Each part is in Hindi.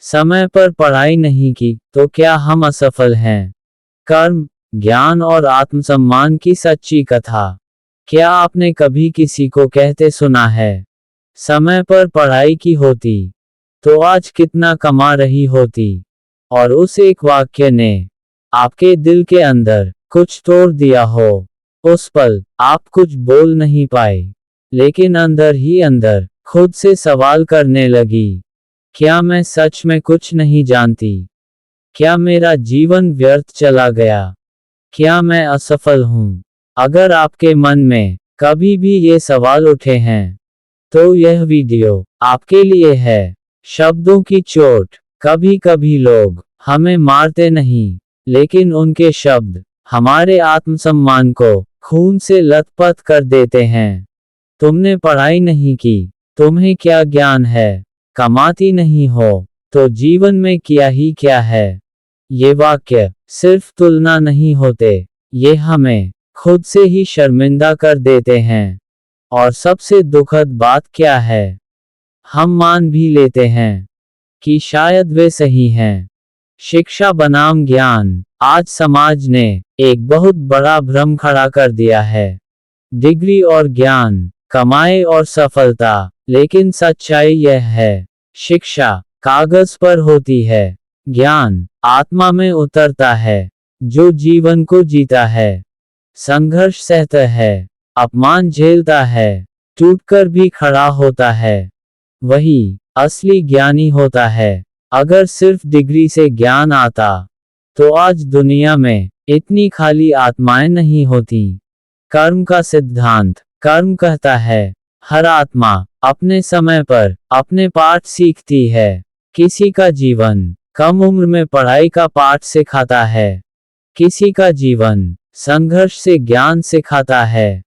समय पर पढ़ाई नहीं की तो क्या हम असफल हैं? कर्म, ज्ञान और आत्मसम्मान की सच्ची कथा। क्या आपने कभी किसी को कहते सुना है, समय पर पढ़ाई की होती तो आज कितना कमा रही होती? और उस एक वाक्य ने आपके दिल के अंदर कुछ तोड़ दिया हो। उस पल आप कुछ बोल नहीं पाए, लेकिन अंदर ही अंदर खुद से सवाल करने लगी, क्या मैं सच में कुछ नहीं जानती? क्या मेरा जीवन व्यर्थ चला गया? क्या मैं असफल हूँ? अगर आपके मन में कभी भी ये सवाल उठे हैं, तो यह वीडियो आपके लिए है। शब्दों की चोट, कभी कभी लोग हमें मारते नहीं, लेकिन उनके शब्द हमारे आत्मसम्मान को खून से लथपथ कर देते हैं। तुमने पढ़ाई नहीं की, तुम्हें क्या ज्ञान है? कमाती नहीं हो, तो जीवन में किया ही क्या है? ये वाक्य सिर्फ तुलना नहीं होते, ये हमें खुद से ही शर्मिंदा कर देते हैं। और सबसे दुखद बात क्या है, हम मान भी लेते हैं कि शायद वे सही हैं। शिक्षा बनाम ज्ञान, आज समाज ने एक बहुत बड़ा भ्रम खड़ा कर दिया है। डिग्री और ज्ञान, कमाई और सफलता, लेकिन सच्चाई यह है, शिक्षा कागज पर होती है, ज्ञान आत्मा में उतरता है। जो जीवन को जीता है, संघर्ष सहता है, अपमान झेलता है, टूटकर भी खड़ा होता है, वही असली ज्ञानी होता है। अगर सिर्फ डिग्री से ज्ञान आता, तो आज दुनिया में इतनी खाली आत्माएं नहीं होती। कर्म का सिद्धांत, कर्म कहता है, हर आत्मा अपने समय पर अपने पाठ सीखती है। किसी का जीवन कम उम्र में पढ़ाई का पाठ सिखाता है, किसी का जीवन संघर्ष से ज्ञान सिखाता है,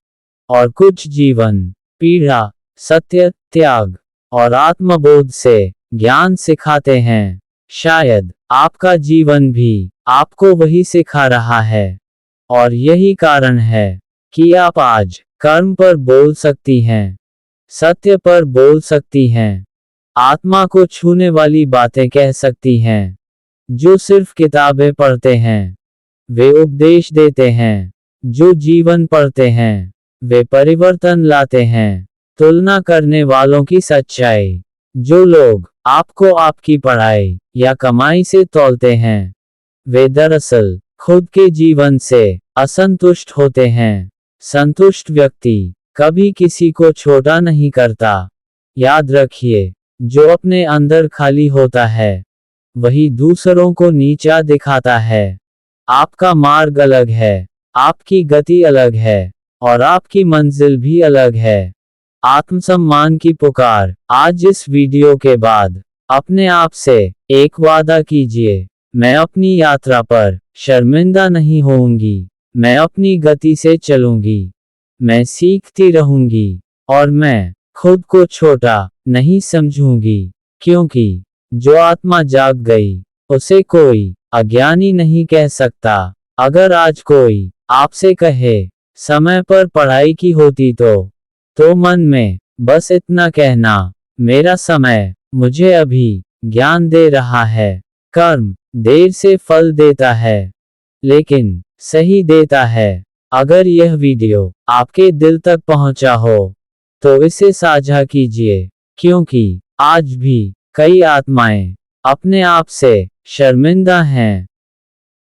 और कुछ जीवन पीड़ा, सत्य, त्याग और आत्मबोध से ज्ञान सिखाते हैं। शायद आपका जीवन भी आपको वही सिखा रहा है, और यही कारण है कि आप आज कर्म पर बोल सकती हैं, सत्य पर बोल सकती हैं, आत्मा को छूने वाली बातें कह सकती हैं। जो सिर्फ किताबें पढ़ते हैं, वे उपदेश देते हैं। जो जीवन पढ़ते हैं, वे परिवर्तन लाते हैं। तुलना करने वालों की सच्चाई, जो लोग आपको आपकी पढ़ाई या कमाई से तौलते हैं, वे दरअसल खुद के जीवन से असंतुष्ट होते हैं। संतुष्ट व्यक्ति कभी किसी को छोटा नहीं करता। याद रखिए, जो अपने अंदर खाली होता है, वही दूसरों को नीचा दिखाता है। आपका मार्ग अलग है, आपकी गति अलग है, और आपकी मंजिल भी अलग है। आत्मसम्मान की पुकार, आज इस वीडियो के बाद अपने आप से एक वादा कीजिए, मैं अपनी यात्रा पर शर्मिंदा नहीं होऊंगी। मैं अपनी गति से चलूंगी, मैं सीखती रहूंगी, और मैं खुद को छोटा नहीं समझूंगी। क्योंकि जो आत्मा जाग गई, उसे कोई अज्ञानी नहीं कह सकता। अगर आज कोई आपसे कहे, समय पर पढ़ाई की होती तो मन में बस इतना कहना, मेरा समय मुझे अभी ज्ञान दे रहा है। कर्म देर से फल देता है, लेकिन सही देता है। अगर यह वीडियो आपके दिल तक पहुंचा हो, तो इसे साझा कीजिए, क्योंकि आज भी कई आत्माएं अपने आप से शर्मिंदा हैं।